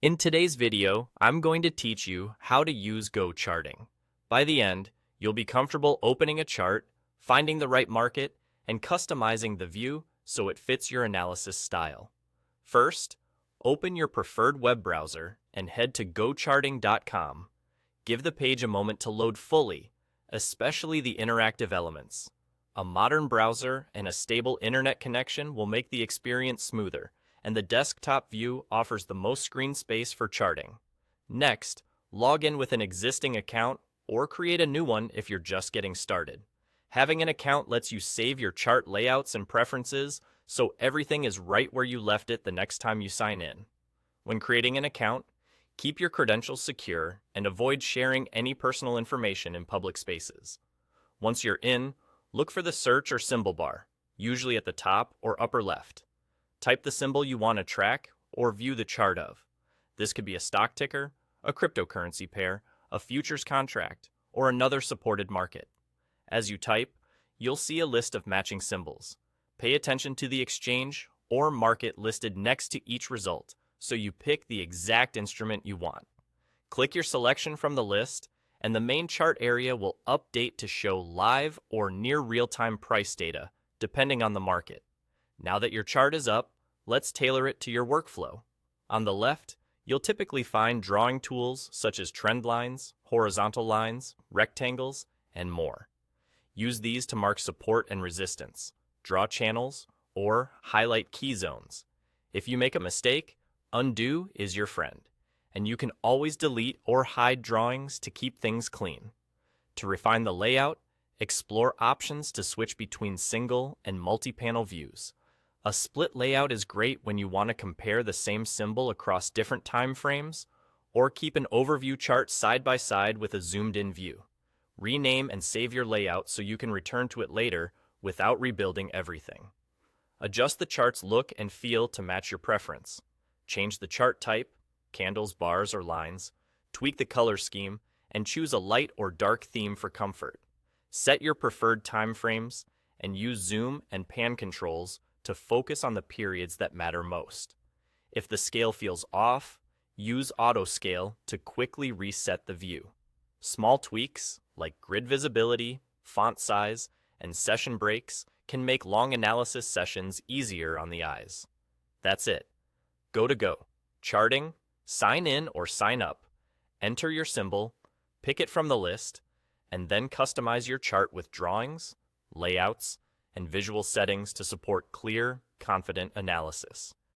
In today's video, I'm going to teach you how to use GoCharting. By the end, you'll be comfortable opening a chart, finding the right market, and customizing the view so it fits your analysis style. First, open your preferred web browser and head to GoCharting.com. Give the page a moment to load fully, especially the interactive elements. A modern browser and a stable internet connection will make the experience smoother, and the desktop view offers the most screen space for charting. Next, log in with an existing account or create a new one if you're just getting started. Having an account lets you save your chart layouts and preferences so everything is right where you left it the next time you sign in. When creating an account, keep your credentials secure and avoid sharing any personal information in public spaces. Once you're in, look for the search or symbol bar, usually at the top or upper left. Type the symbol you want to track or view the chart of. This could be a stock ticker, a cryptocurrency pair, a futures contract, or another supported market. As you type, you'll see a list of matching symbols. Pay attention to the exchange or market listed next to each result so you pick the exact instrument you want. Click your selection from the list, and the main chart area will update to show live or near real-time price data, depending on the market. Now that your chart is up, let's tailor it to your workflow. On the left, you'll typically find drawing tools such as trend lines, horizontal lines, rectangles, and more. Use these to mark support and resistance, draw channels, or highlight key zones. If you make a mistake, undo is your friend, and you can always delete or hide drawings to keep things clean. To refine the layout, explore options to switch between single and multi-panel views. A split layout is great when you want to compare the same symbol across different time frames, or keep an overview chart side by side with a zoomed-in view. Rename and save your layout so you can return to it later without rebuilding everything. Adjust the chart's look and feel to match your preference. Change the chart type, candles, bars, or lines, tweak the color scheme, and choose a light or dark theme for comfort. Set your preferred time frames and use zoom and pan controls to focus on the periods that matter most. If the scale feels off, use auto scale to quickly reset the view. Small tweaks like grid visibility, font size, and session breaks can make long analysis sessions easier on the eyes. That's it. Go to Go. Charting, sign in or sign up, enter your symbol, pick it from the list, and then customize your chart with drawings, layouts, and visual settings to support clear, confident analysis.